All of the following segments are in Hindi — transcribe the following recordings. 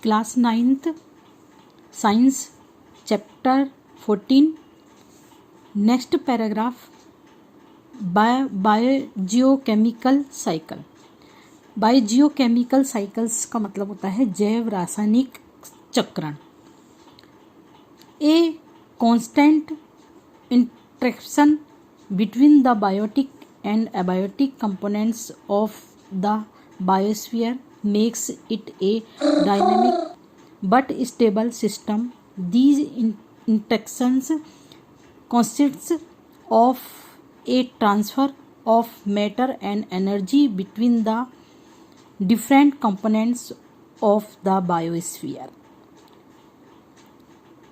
Class 9th science chapter 14 next paragraph biogeochemical cycle. Biogeochemical cycles का मतलब होता है जैव रासायनिक चक्रण। A constant interaction between the biotic and abiotic components of the biosphere makes it a dynamic but stable system. These interactions consists of a transfer of matter and energy between the different components of the biosphere.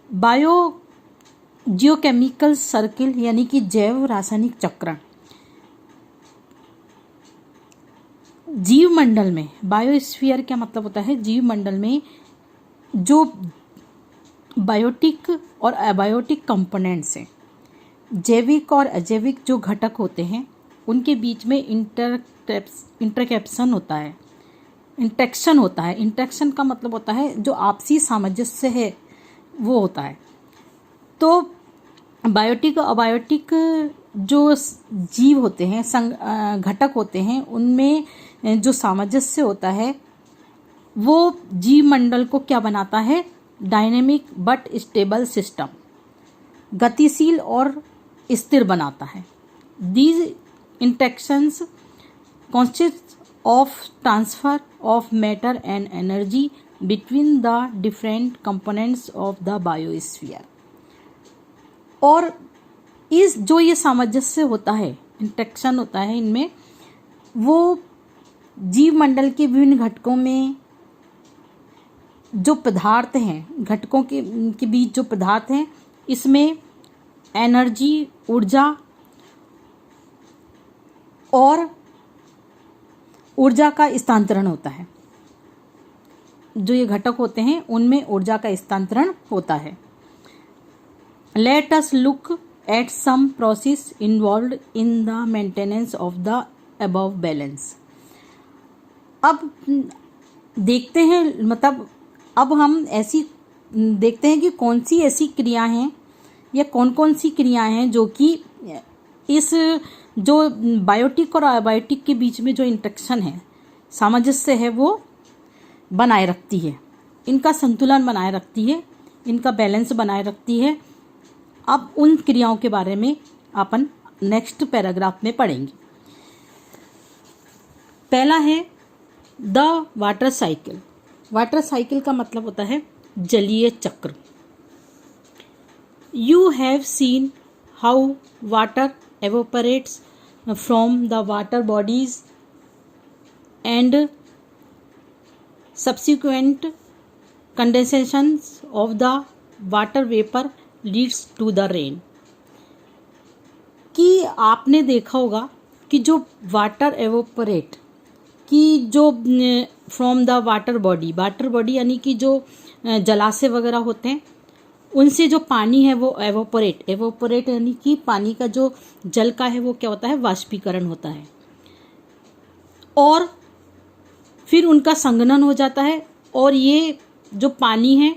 Biogeochemical circle यानी कि जैव रासायनिक चक्रण जीव मंडल में, बायोस्फीयर क्या मतलब होता है, जीव मंडल में जो बायोटिक और एबायोटिक कंपोनेंट्स हैं, जैविक और अजैविक जो घटक होते हैं, उनके बीच में इंटरैक्शन होता है, इंटरेक्शन होता है। इंटरेक्शन का मतलब होता है जो आपसी सामंजस्य है वो होता है। तो बायोटिक और अबायोटिक जो जीव होते हैं, घटक होते हैं, उनमें जो सामंजस्य होता है वो जीव मंडल को क्या बनाता है, डायनेमिक बट स्टेबल सिस्टम, गतिशील और स्थिर बनाता है। These interactions consist of transfer of matter and energy between the different components of the biosphere. और इस जो ये सामंजस्य होता है, इंटरेक्शन होता है इनमें, वो जीव मंडल के विभिन्न घटकों में जो पदार्थ हैं, घटकों के बीच जो पदार्थ हैं, इसमें एनर्जी, ऊर्जा और ऊर्जा का स्थानांतरण होता है। जो ये घटक होते हैं उनमें ऊर्जा का स्थानांतरण होता है। Let us look at some process involved in the maintenance of the above balance. अब देखते हैं, मतलब अब हम ऐसी देखते हैं कि कौन सी ऐसी क्रिया हैं या कौन कौन सी क्रियाएं हैं जो कि इस जो बायोटिक और अबायोटिक के बीच में जो इंटरेक्शन है, सामंजस्य है, वो बनाए रखती है, इनका संतुलन बनाए रखती है, इनका बैलेंस बनाए रखती है। अब उन क्रियाओं के बारे में अपन नेक्स्ट पैराग्राफ में पढ़ेंगे। पहला है the water cycle. Water cycle का मतलब होता है जलीय चक्र। You have seen how water evaporates from the water bodies and subsequent condensations of the water vapor leads to the rain। कि आपने देखा होगा कि जो वाटर एवोपरेट की जो फ्रॉम द वाटर बॉडी यानी कि जो जलाशय वगैरह होते हैं, उनसे जो पानी है वो एवोपरेट यानी कि पानी का जो जल का है वो क्या होता है, वाष्पीकरण होता है, और फिर उनका संघनन हो जाता है, और ये जो पानी है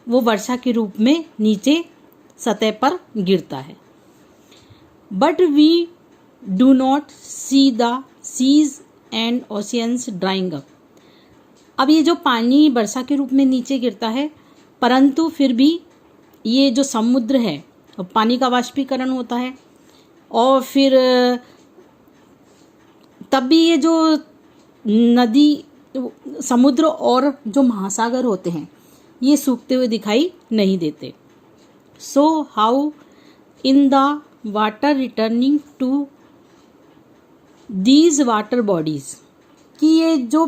वो वर्षा के रूप में नीचे सतह पर गिरता है। But we do not see the seas and oceans drying up. अब ये जो पानी वर्षा के रूप में नीचे गिरता है, परंतु फिर भी ये जो समुद्र है, पानी का वाष्पीकरण होता है, और फिर तब भी ये जो नदी, समुद्र और जो महासागर होते हैं, ये सूखते हुए दिखाई नहीं देते। So how in the water returning to these water bodies, कि ये जो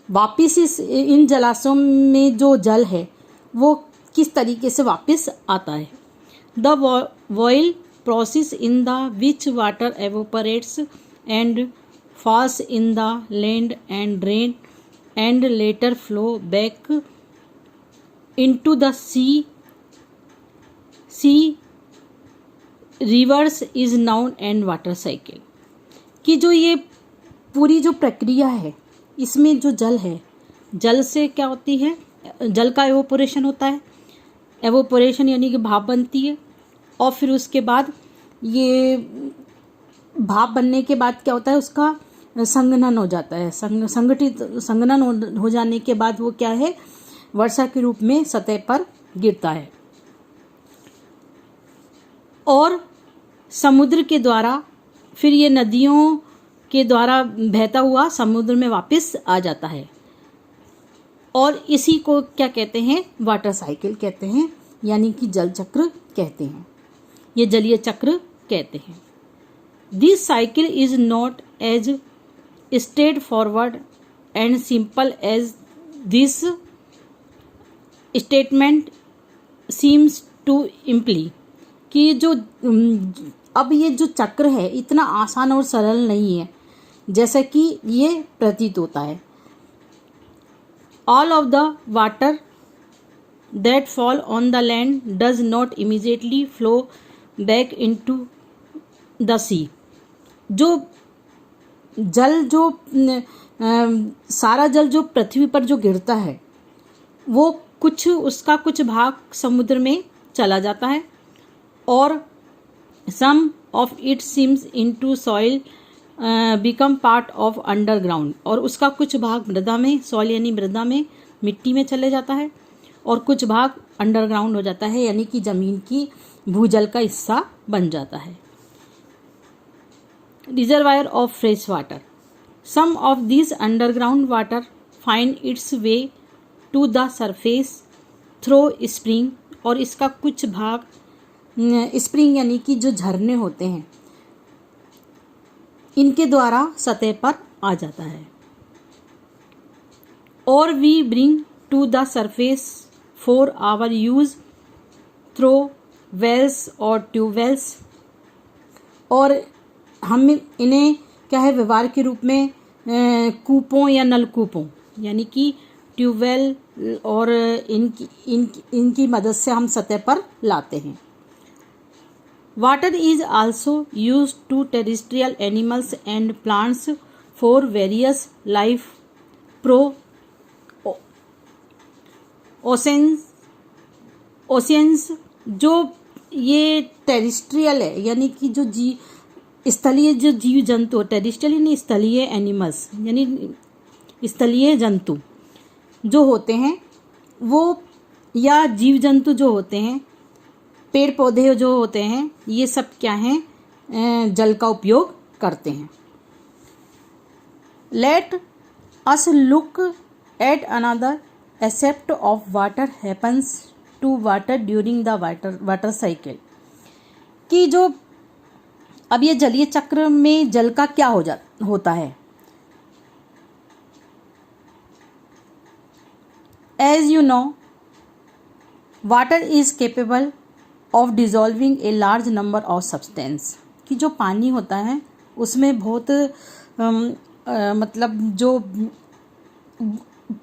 वापिस इन जलाशयों में जो जल है वो किस तरीके से वापस आता है। The whole process in the which water evaporates and falls in the land and rain and later flow back into the sea rivers is known and water cycle. कि जो ये पूरी जो प्रक्रिया है, इसमें जो जल है जल से क्या होती है, जल का एवोपोरेशन होता है। एवोपोरेशन यानी कि भाप बनती है, और फिर उसके बाद ये भाप बनने के बाद क्या होता है, उसका संघनन हो जाता है। संघनन हो जाने के बाद वो क्या है, वर्षा के रूप में सतह पर गिरता है और समुद्र के द्वारा फिर ये नदियों के द्वारा बहता हुआ समुद्र में वापस आ जाता है। और इसी को क्या कहते हैं, वाटर साइकिल कहते हैं, यानी कि जल चक्र कहते हैं, ये जलीय चक्र कहते हैं। This cycle is not as straightforward and simple as this statement seems to imply, कि जो अब ये जो चक्र है इतना आसान और सरल नहीं है जैसा कि ये प्रतीत होता है। All of the water that fall on the land does not immediately flow back into the sea. जो जल जो सारा जल जो पृथ्वी पर जो गिरता है वो उसका कुछ भाग समुद्र में चला जाता है और some of it sinks into soil become part of underground, और उसका कुछ भाग मृदा में, सॉइल यानी मृदा में, मिट्टी में चले जाता है, और कुछ भाग अंडरग्राउंड हो जाता है यानी कि जमीन की भूजल का हिस्सा बन जाता है। Reservoir of fresh water, some of this underground water find its way to the surface through spring, और इसका कुछ भाग स्प्रिंग यानी कि जो झरने होते हैं इनके द्वारा सतह पर आ जाता है। और we bring to the surface for our use through wells और ट्यूबवेल्स, और हम इन्हें क्या है, व्यवहार के रूप में कूपों या नलकूपों यानी कि ट्यूबवेल और इनकी मदद से हम सतह पर लाते हैं। Water is also use to terrestrial animals and plants for various life processes. जो ये टेरेस्ट्रियल है यानी कि जो स्थलीय जो जीव जंतु, टेरेस्ट्रियल यानी स्थलीय एनिमल्स यानी स्थलीय जंतु जो होते हैं वो, या जीव जंतु जो होते हैं, पेड़ पौधे जो होते हैं, ये सब क्या हैं, जल का उपयोग करते हैं। Let us look at another aspect of water happens to water during the water cycle, कि जो अब ये जलीय चक्र में जल का क्या होता है। As you know water is capable of dissolving a large number of substance, कि जो पानी होता है उसमें बहुत मतलब जो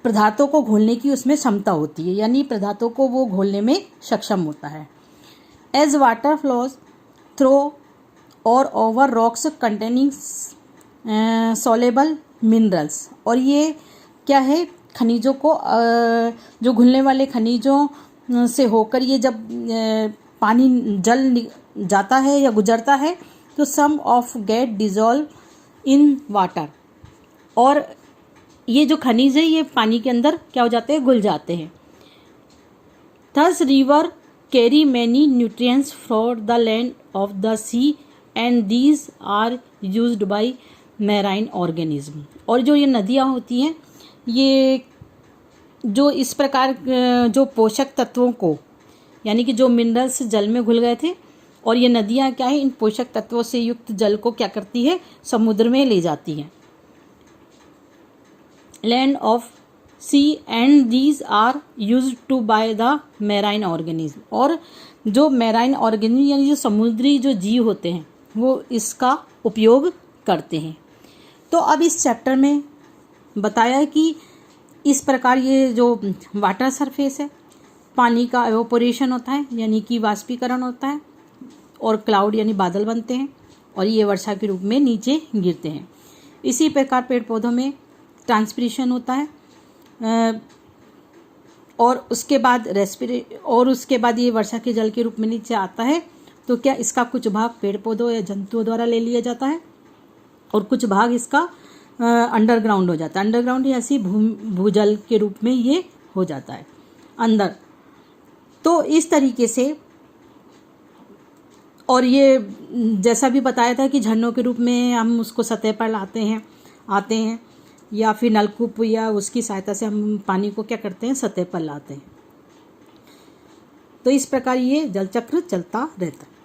पदार्थों को घोलने की उसमें क्षमता होती है, यानी पदार्थों को वो घोलने में सक्षम होता है। एज वाटर फ्लोज थ्रो और over rocks containing soluble minerals, और ये क्या है, खनिजों को जो घुलने वाले खनिजों से होकर ये जब पानी जल जाता है या गुजरता है तो some of get dissolve in water, और ये जो खनिज है ये पानी के अंदर क्या हो जाते हैं, घुल जाते हैं। Thus river carry many nutrients for the land of the sea and these are used by marine organism, और जो ये नदियाँ होती हैं ये जो इस प्रकार जो पोषक तत्वों को, यानी कि जो मिनरल्स जल में घुल गए थे, और ये नदियाँ क्या है, इन पोषक तत्वों से युक्त जल को क्या करती है, समुद्र में ले जाती हैं। Land of sea and these are used to by the marine organism, और जो मैराइन ऑर्गेनिज्म यानी जो समुद्री जो जीव होते हैं वो इसका उपयोग करते हैं। तो अब इस चैप्टर में बताया है कि इस प्रकार ये जो वाटर सरफेस है, पानी का एवोपोरेशन होता है यानी कि वाष्पीकरण होता है, और क्लाउड यानी बादल बनते हैं, और ये वर्षा के रूप में नीचे गिरते हैं। इसी प्रकार पेड़ पौधों में ट्रांसपिरेशन होता है, और उसके बाद उसके बाद ये वर्षा के जल के रूप में नीचे आता है। तो क्या इसका कुछ भाग पेड़ पौधों या जंतुओं द्वारा ले लिया जाता है और कुछ भाग इसका अंडरग्राउंड हो जाता है। अंडरग्राउंड या ऐसी भूजल के रूप में ये हो जाता है अंदर। तो इस तरीके से, और ये जैसा भी बताया था कि झरनों के रूप में हम उसको सतह पर आते हैं या फिर नलकूप या उसकी सहायता से हम पानी को क्या करते हैं, सतह पर लाते हैं। तो इस प्रकार ये जल चक्र चलता रहता है।